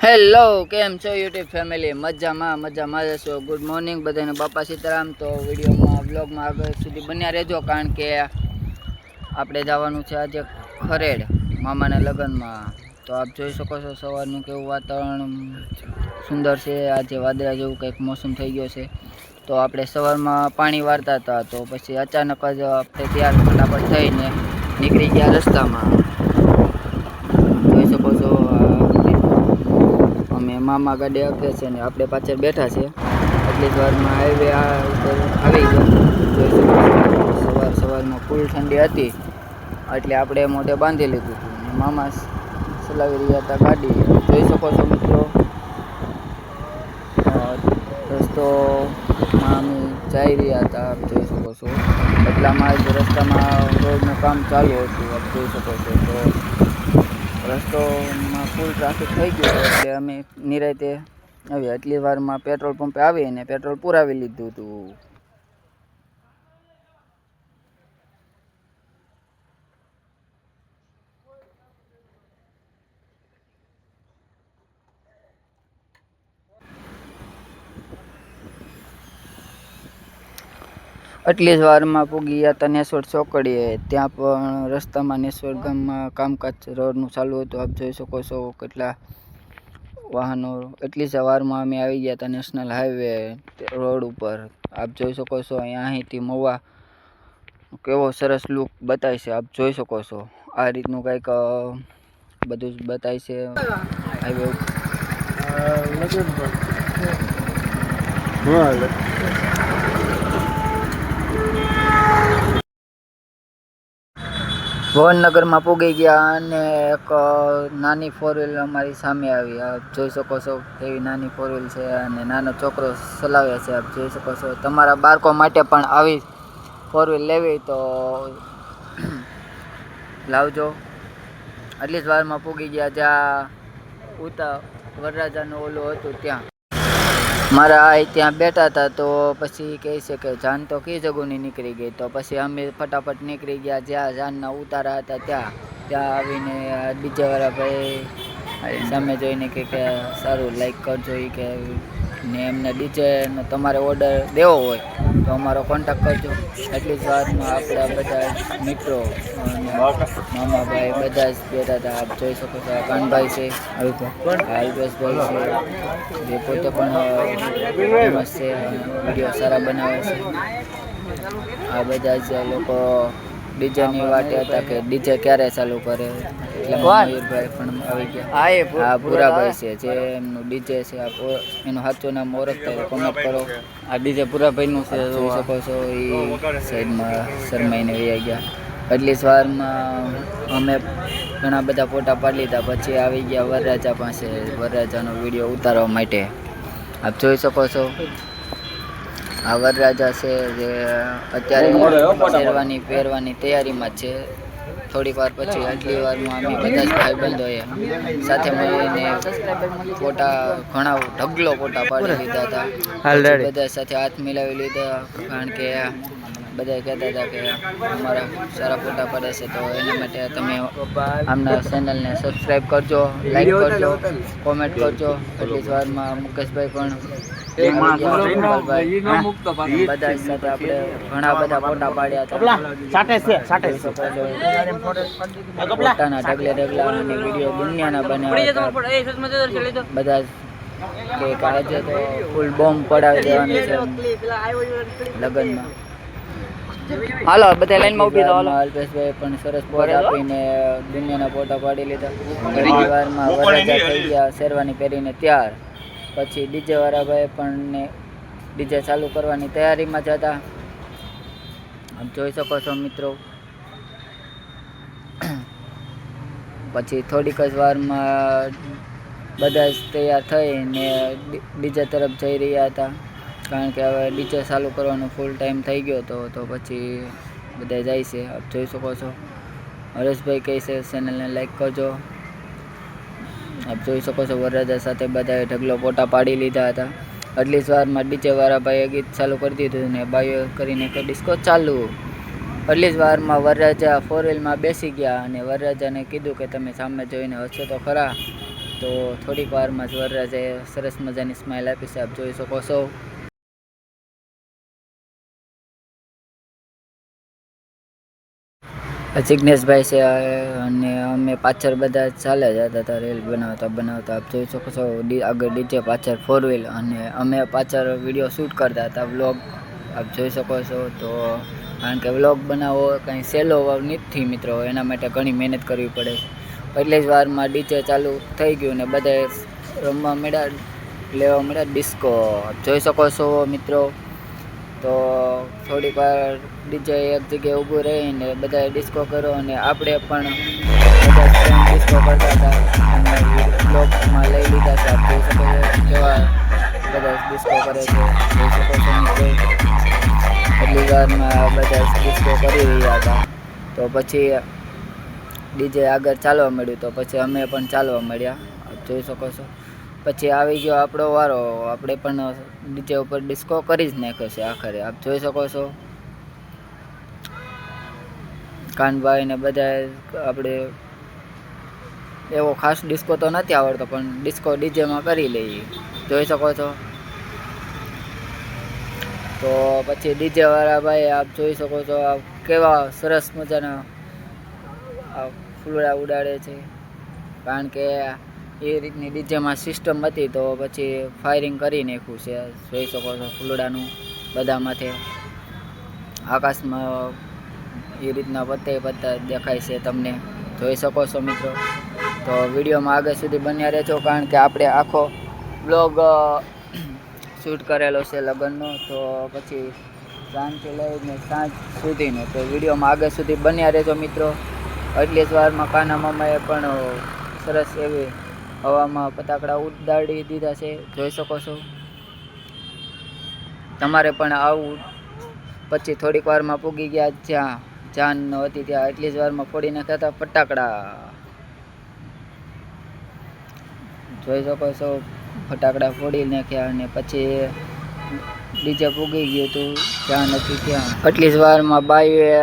Hello, કેમ છો YouTube family? મજામાં જશો. ગુડ મોર્નિંગ બધાને, બાપા સીતારામ. તો વિડીયોમાં વ્લોગમાં આગળ સુધી બન્યા રહેજો, કારણ કે આપણે જવાનું છે આજે ખરેડ મામાના લગ્નમાં. તો આપ જોઈ શકો છો સવારનું કેવું વાતાવરણ સુંદર છે. આજે વાદળા જેવું કંઈક મોસમ થઈ ગયો છે. તો આપણે સવારમાં પાણી વારતા હતા, તો પછી અચાનક જ આપણે તૈયાર ફટાફટ થઈને નીકળી ગયા રસ્તામાં. જોઈ શકો છો અમે મામા ગાડી આપે છે ને આપણે પાછળ બેઠા છે. એટલી જ વારમાં હાઈવે ઉપર આવી ગયો. જોઈ શકો છો સવારમાં ફૂલ ઠંડી હતી, એટલે આપણે મોઢે બાંધી લીધું હતું. મામા ચલાવી રહ્યા હતા ગાડી. જોઈ શકો છો મિત્રો, રસ્તોમાં અમે જઈ રહ્યા હતા. આપ જોઈ શકો છો એટલામાં જ રસ્તામાં રોડનું કામ ચાલુ હતું. આપ જોઈ શકો છો તો રસ્તોમાં ફૂલ ટ્રાફિક થઈ ગયો, એટલે અમે નિરાતે આવ્યા. એટલી વારમાં પેટ્રોલ પંપે આવીને પેટ્રોલ પુરાવી લીધું હતું. એટલી જ વારમાં પૂગી ગયા હતા નેસોડ ચોકડીએ. ત્યાં પણ રસ્તામાં નેસોડ ગામમાં કામકાજ રોડનું ચાલુ હતું. આપ જોઈ શકો છો કેટલા વાહનો. એટલી જ વારમાં અમે આવી ગયા હતા નેશનલ હાઈવે રોડ ઉપર. આપ જોઈ શકો છો અહીંથી મહુવા કેવો સરસ લુક બતાય છે. આપ જોઈ શકો છો આ રીતનું કંઈક બધું જ બતાય છે હાઈવે ઉપર. ભવનનગરમાં પૂગી ગયા અને એક નાની ફોર વ્હીલ અમારી સામે આવી. આપ જોઈ શકો છો એવી નાની ફોર વ્હીલ છે અને નાનો છોકરો ચલાવે છે. આપ જોઈ શકો છો તમારા બાળકો માટે પણ આવી ફોર વ્હીલ લેવી તો લાવજો. એટલી જ વારમાં પૂગી ગયા જ્યાં વરરાજાનું ઓલું હતું ત્યાં. મારા આઈ ત્યાં બેઠા હતા, તો પછી કહે છે કે જાન તો કી જગુની નીકળી ગઈ. તો પછી અમે ફટાફટ નીકળી ગયા જ્યાં જાનના ઉતારા હતા ત્યાં આવીને ડીજેવાળા ભાઈ સામે જોઈને કે સારું લાઈક કરજો એ કે ને એમને ડીજેનો તમારે ઓર્ડર દેવો હોય તો અમારો કોન્ટેક્ટ કરજો. એટલી જ વારમાં આપણા બધા મિત્રો મામાભાઈ બધા જ બેઠા હતા. આપ જોઈ શકો છો કાનભાઈ છે, અલ્પેશભાઈ છે, જે પોતે પણ ફેમસ છે, વિડીયો સારા બનાવે છે. આ બધા જ લોકો ડીજેની વાટે હતા કે ડીજે ક્યારે ચાલુ કરે. એટલે મયુરભાઈ પણ આવી ગયા. આ પુરાભાઈ છે જે એમનું ડીજે છે. એનું સાચું નામ ઓળખતા કોમેન્ટ કરો. આ ડીજે પુરાભાઈનું છે, જોઈ શકો છો. એ સાઈડમાં શરમાઈને વહી ગયા. એટલી જ વારમાં અમે ઘણા બધા ફોટા પાડી લીધા. પછી આવી ગયા વરરાજા પાસે વરરાજાનો વિડીયો ઉતારવા માટે. આપ જોઈ શકો છો આ વરરાજા છે જે અત્યારે પહેરવાની તૈયારીમાં જ છે. થોડીક વાર પછી આટલી વારમાં અમે બધા જ ભાઈબંધોએ સાથે મળીને ઘણા ઢગલો ફોટા પાડી લીધા હતા. બધા સાથે હાથ મિલાવી લીધા, કારણ કે બધા કહેતા હતા કે અમારા સારા ફોટા પડે છે. તો એના માટે તમે આમના ચેનલને સબસ્ક્રાઈબ કરજો, લાઈક કરજો, કોમેન્ટ કરજો. એટલી જ વારમાં મુકેશભાઈ પણ બધા સાથે આપણે ઘણા બધા ફોટા પાડ્યા હતા. પોતાના ઢગલા અને વિડીયો દુનિયાના બનાવ્યા હતા. બધા કે આજે તો ફૂલ બોમ્બ પડાવી દેવાની છે લગ્નમાં. હાલો બધા લાઈનમાં ઊભી થાઓ. અલ્પેશભાઈ પણ સરસ પોઝ આપીને દુનિયાના ફોટા પાડી લીધા. ઘણી વારમાં વરરાજા થઈ ગયા શેરવાની પહેરીને તૈયાર. પછી ડીજે વાળા ભાઈ પણ ડીજે ચાલુ કરવાની તૈયારીમાં જ હતા. આપ જોઈ શકો છો મિત્રો. પછી થોડીક જ વારમાં બધા જ તૈયાર થઈને ડીજે તરફ જઈ રહ્યા હતા, કારણ કે હવે ડીજે ચાલુ કરવાનો ફૂલ ટાઈમ થઈ ગયો હતો. તો પછી બધા જાય છે. આપ જોઈ શકો છો હરેશભાઈ કહે છે ચેનલને લાઈક કરજો. આપ જોઈ શકો છો વરરાજા સાથે બધાએ ઢગલો ફોટા પાડી લીધા હતા. એટલી જ વારમાં ડીજેવાળા ભાઈએ ગીત ચાલુ કરી દીધું ને બાયો કરીને કે ડિસ્કો ચાલુ. એટલી જ વારમાં વરરાજા ફોર વ્હીલમાં બેસી ગયા અને વરરાજાને કીધું કે તમે સામે જોઈને હસો તો ખરા. તો થોડીક વારમાં જ વરરાજાએ સરસ મજાની સ્માઇલ આપી છે, આપ જોઈ શકો છો. જિગ્નેશભાઈ છે અને અમે પાછળ બધા ચાલે જતા હતા રીલ બનાવતા આપ જોઈ શકો છો. આગળ ડીજે પાછળ 4 વ્હીલ અને અમે પાછળ વિડીયો શૂટ કરતા હતા, વ્લોગ આપ જોઈ શકો છો. તો કારણ કે વ્લોગ બનાવવો કંઈ સહેલો નથી મિત્રો, એના માટે ઘણી મહેનત કરવી પડે. એટલી જ વારમાં ડીજે ચાલુ થઈ ગયું ને બધા રમવા મળ્યા, લેવા મળ્યા ડિસ્કો જોઈ શકો છો મિત્રો. તો થોડીક વાર ડીજે એક જગ્યાએ ઊભું રહીને બધાએ ડિસ્કો કર્યો અને આપણે પણ બધા ડિસ્કો કરતા હતા અને બ્લોગમાં લઈ લીધા છે. આપ જોઈ શકો છો કેવા બધા ડિસ્કો કરે છે, જોઈ શકો છો મિત્રો. એટલી વારમાં બધા ડિસ્કો કરી રહ્યા હતા. તો પછી ડીજે આગળ ચાલવા મળ્યું, તો પછી અમે પણ ચાલવા મળ્યા, આપ જોઈ શકો છો. પછી આવી ગયો આપણો વારો, આપણે પણ ડીજે ઉપર ડિસ્કો કરી જ નાખ્યો છે આખરે, આપ જોઈ શકો છો. કાનભાઈ ને બધા આપણે એવો ખાસ ડિસ્કો તો નથી આવડતો, પણ ડિસ્કો ડીજેમાં કરી લઈએ, જોઈ શકો છો. તો પછી ડીજે વાળા ભાઈ આપ જોઈ શકો છો કેવા સરસ મજાના ફૂલડા ઉડાડે છે, કારણ કે એ રીતની ડીજેમાં સિસ્ટમ હતી. તો પછી ફાયરિંગ કરી નાખ્યું છે, જોઈ શકો છો ફૂલડાનું બધામાંથી આકાશમાં એ રીતના પત્તા દેખાય છે તમને, જોઈ શકો છો મિત્રો. તો વિડીયોમાં આગળ સુધી બન્યા રહેજો, કારણ કે આપણે આખો બ્લોગ શૂટ કરેલો છે લગ્નનો, તો પછી સાંજથી લઈને સાંજ સુધીનો. તો વિડીયોમાં આગળ સુધી બન્યા રહેજો મિત્રો. એટલી જ વારમાં કાના મામાએ પણ સરસ એવી હવામાં ફટાકડા ઉડાડી દીધા છે, જોઈ શકો છો. તમારે પણ આવું પછી થોડીક વારમાં પૂગી ગયા જ્યાં જાન હતી ત્યાં, એટલી જ વારમાં ફોડી નાખ્યા હતા ફટાકડા, જોઈ શકો છો. ફટાકડા ફોડી નાખ્યા અને પછી ડીજે પૂગી ગયું હતું જ્યાં નથી ત્યાં. એટલી જ વારમાં બાઈએ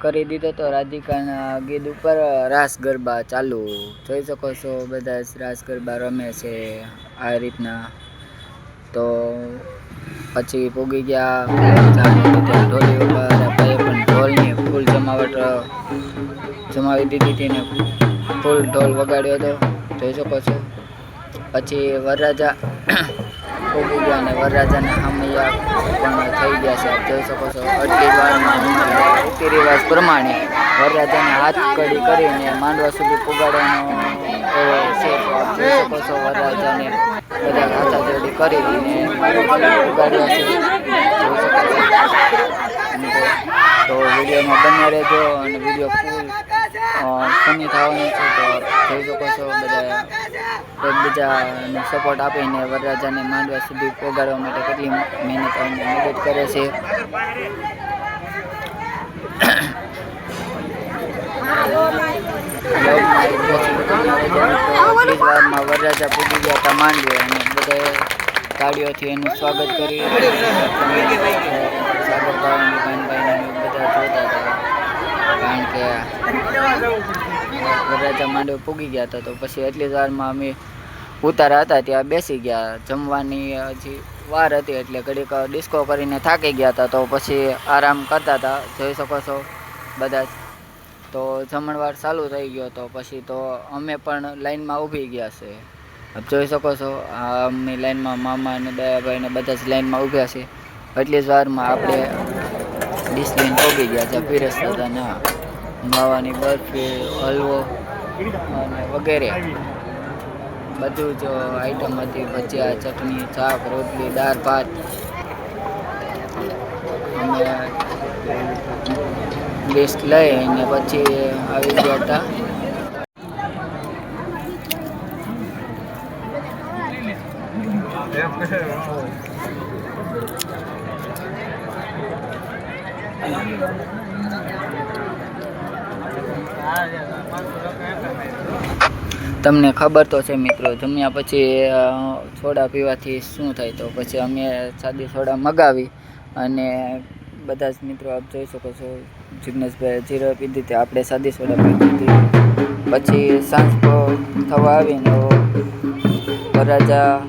કરી દીધો તો રાધિકાના ગીત ઉપર રાસ ગરબા ચાલુ, જોઈ શકો છો. બધા રાસ ગરબા રમે છે આ રીતના. તો પછી પૂગી ગયા ત્યાં ઢોલી ઉપર, ભાઈએ પણ ઢોલની ફૂલ જમાવી દીધી હતી ને ફૂલ ઢોલ વગાડ્યો હતો, જોઈ શકો છો. પછી વરરાજા ઉગી ગયા અને વરરાજાના હમૈયા પણ થઈ ગયા છે, આપ જોઈ શકો છો. એટલી જ વારમાં રીતિ રિવાજ પ્રમાણે વરરાજાને હાથ કડી કરીને માંડવા સુધી પુગાડવાનો એવો છે, તો આપ જોઈ શકો છો. વરરાજાને બધા હાથા જોડી કરીને પુગાડ્યા છે, જોઈ શકો છો. તો વિડીયોમાં બન્યા રહેજો અને વિડીયો ફૂલ ફની થવાની છે, તો જોઈ શકો છો. બધા એકબીજાને સપોર્ટ આપીને વરરાજાને માંડવા સુધી પહોંચાડવા માટે કેટલી મહેનત અને મદદ કરે છે. વારમાં વરરાજા પૂજી ગયા હતા માંડવે અને બધાએ તાળીઓથી એનું સ્વાગત કરી સાગર ભાઈ કાનભાઈને બધા જોતા હતા, કારણ કે વરરાજા માંડવે પૂગી ગયા હતા. તો પછી એટલી જ વારમાં અમે ઉતારા હતા ત્યાં બેસી ગયા, જમવાની હજી વાર હતી એટલે ઘડીક ડિસ્કો કરીને થાકી ગયા હતા, તો પછી આરામ કરતા હતા, જોઈ શકો છો બધા જ. તો જમણવાર ચાલુ થઈ ગયો, તો પછી તો અમે પણ લાઈનમાં ઊભી ગયા છે, આપ જોઈ શકો છો. અમની લાઈનમાં મામા અને દયાભાઈ ને બધા જ લાઈનમાં ઊભ્યા છે. એટલી જ વારમાં આપણે ડીશ લઈને પહોંચી ગયા છે, પીરસતા હતા ના માવાની બરફી, હલવો અને વગેરે બધું જ આઈટમ હતી. ભજીયા, ચટણી, શાક, રોટલી, દાળ ભાત. અમે લિસ્ટ લઈ અને પછી આવી ગયા હતા. તમને ખબર તો છે મિત્રો, જમ્યા પછી સોડા પીવાથી શું થાય, તો પછી અમે સાદી સોડા મગાવી અને બધા જ મિત્રો આપ જોઈ શકો છો. જિગ્નેશભાઈ જીરો પીધી હતી, આપણે સાદી સોડા પીધી હતી. પછી સાંજ થવા આવીને વરરાજા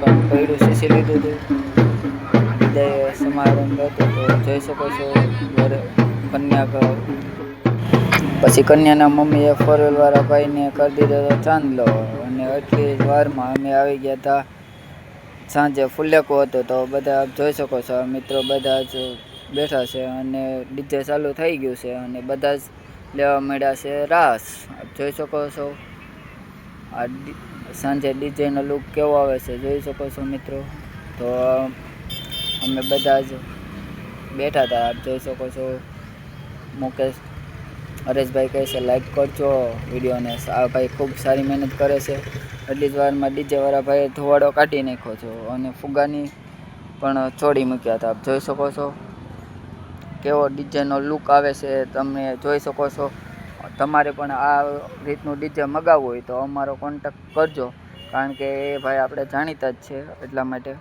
પણ પૈડું શીશી લીધું હતું. વિદાય સમારંભ હતો તો જોઈ શકો છો કન્યા. પછી કન્યાના મમ્મીએ ફોરવ્હીલવાળા ભાઈને કરી દીધો હતો ચાંદલો, અને એટલી જ વારમાં અમે આવી ગયા હતા. સાંજે ફુલેકો હતો તો બધા આપ જોઈ શકો છો મિત્રો, બધા જ બેઠા છે અને ડીજે ચાલુ થઈ ગયું છે અને બધા જ લેવા મળ્યા છે રાસ. આપ જોઈ શકો છો આ સાંજે ડીજેનો લુક કેવો આવે છે જોઈ શકો છો મિત્રો. તો અમે બધા જ બેઠા હતા. આપ જોઈ શકો છો મુકેશ હરેશભાઈ કહે છે લાઈક કરજો વિડીયોને. આ ભાઈ ખૂબ સારી મહેનત કરે છે. એટલી જ વારમાં ડીજેવાળા ભાઈએ ધોવાડો કાઢી નાખ્યો છે અને ફુગાની પણ છોડી મૂક્યા હતા. આપ જોઈ શકો છો કેવો ડીજેનો લુક આવે છે, તમે જોઈ શકો છો. તમારે પણ આ રીતનું ડીજે મગાવવું હોય તો અમારો કોન્ટેક્ટ કરજો, કારણ કે એ ભાઈ આપણે જાણીતા જ છે એટલા માટે.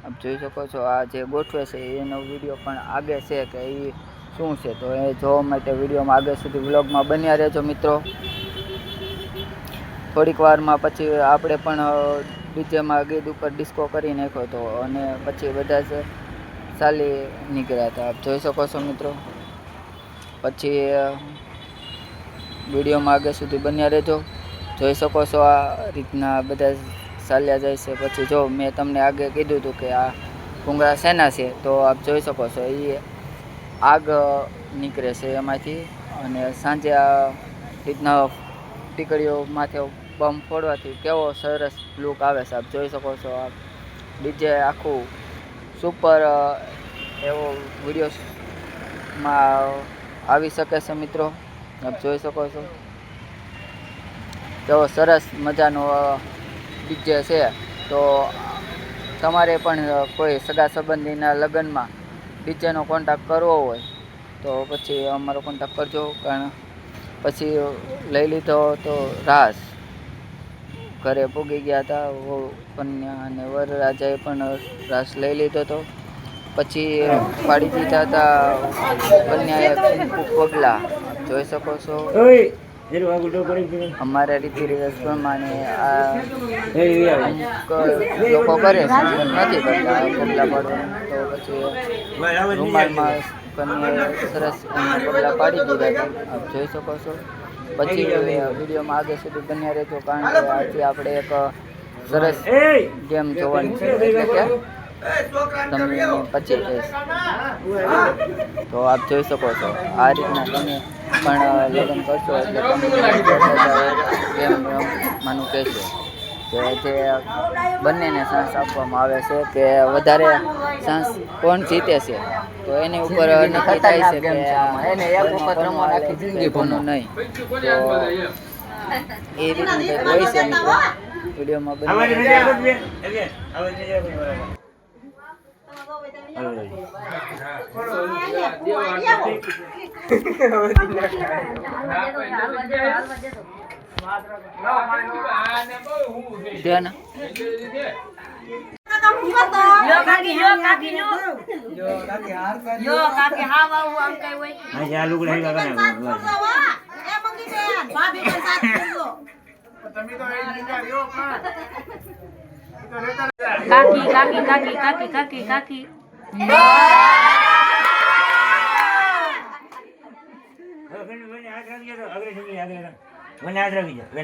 આપ જોઈ શકો છો આ જે ગોઠવે છે એનો વિડીયો પણ આગળ છે કે એ શું છે, તો એ જોવા માટે વિડીયોમાં આગળ સુધી વ્લોગમાં બન્યા રહેજો મિત્રો. થોડીક વારમાં પછી આપણે પણ ડીજેમાં ગીત ઉપર ડિસ્કો કરી નાખ્યો હતો અને પછી બધા જ ચાલી નીકળ્યા હતા. આપ જોઈ શકો છો મિત્રો. પછી વિડીયોમાં આગળ સુધી બન્યા રહેજો. જોઈ શકો છો આ રીતના બધા ચાલ્યા જાય છે. પછી જો મેં તમને આગળ કીધું હતું કે આ ભૂંગળા શેના છે, તો આપ જોઈ શકો છો એ આગ નીકળે છે એમાંથી, અને સાંજે આ રીતના ટીકડીઓ માથે બમ ફોડવાથી કેવો સરસ લુક આવે છે. આપ જોઈ શકો છો આ ડીજે આખું સુપર એવો વિડીયોમાં આવી શકે છે મિત્રો. આપ જોઈ શકો છો કેવો સરસ મજાનો ડીજે છે. તો તમારે પણ કોઈ સગા સંબંધીના લગ્નમાં ડીજેનો કોન્ટેક્ટ કરવો હોય તો પછી અમારો કોન્ટેક્ટ કરજો. કારણ પછી લઈ લીધો તો રાસ ઘરે પૂગી ગયા હતા. કન્યા અને વરરાજાએ પણ રાસ લઈ લીધો હતો. પછી પાડી દીધા હતા કન્યાએ કુમકુ પગલા. જોઈ શકો છો અમારા રીતિ રિવાજ પ્રમાણે આ અમુક લોકો કરે છે, નથી કરતા પગલા પાડવાનું. તો પછી રૂમાલમાં કન્યાએ સરસ પગલા પાડી દીધા હતા. આપ જોઈ શકો છો. પછી વિડીયોમાં આગળ સુધી બન્યા રહેજો, કારણ કે આજે આપણે એક સરસ ગેમ જોવાની છે, એટલે કે તમને પછી કહીશ. તો આપ જોઈ શકો છો આ રીતના તમે પણ લગ્ન કરશો એટલે તમને ગેમ રમવાનું કહેશે કે જે બંનેને ચાન્સ આપવામાં આવે છે કે વધારે ચાન્સ કોણ જીતે છે, તો એની ઉપર નક્કી થાય છે કે એને એક વખત રમવા આખી જિંદગી ભણવું નહીં. તો એ રીતનું કંઈક હોય છે મિત્રો. વિડીયોમાં બની કાકી મને યાદ રાખી જાય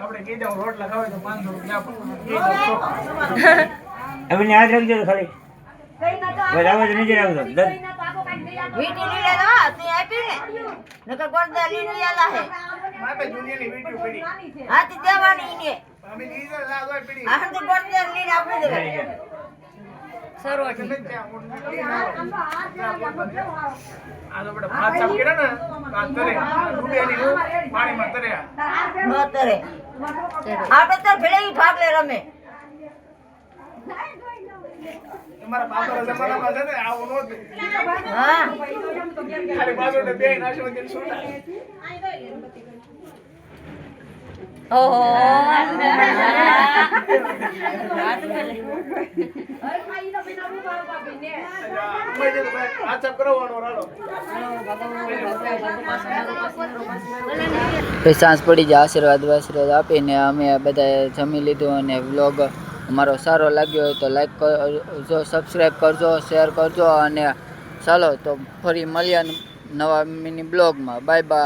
આપણે કીધું રોટલા ખાવે તો 500 રૂપિયા હવે યાદ રાખજો ખાલી બરાબર નીચે રાખજો વીટી લીલે દો તે આપી ને નકર ગોળદા લીને આલા હે માપે જુનિયરની વીટી પડી હા તે દેવાની ને અમે લીધો લાગો પડી હા તો ગોળદા લીને આપી દે સરોટી આ તો બડા ભાત સાફ કર્યા ને ભાત કરે રૂપિયાની પાણીમાં તર્યા તરે આપણે તો ભેળી ભાગ લે રમે તમારા બાપરા જમાનામાં છે ને આવું નહોતું. હા ખાલી બાજુને બે નાશો કે છોટા ઓહો વાત કરે અરે ભાઈ તો બિના બાપા પછી સાંજ પડી જાય, આશીર્વાદ આપીને અમે બધાએ જમી લીધું અને વ્લોગ અમારો સારો લાગ્યો હોય તો લાઈક કરજો, સબસ્ક્રાઈબ કરજો, શેર કરજો અને ચાલો તો ફરી મળ્યા નવા મિની બ્લોગમાં. Bye bye.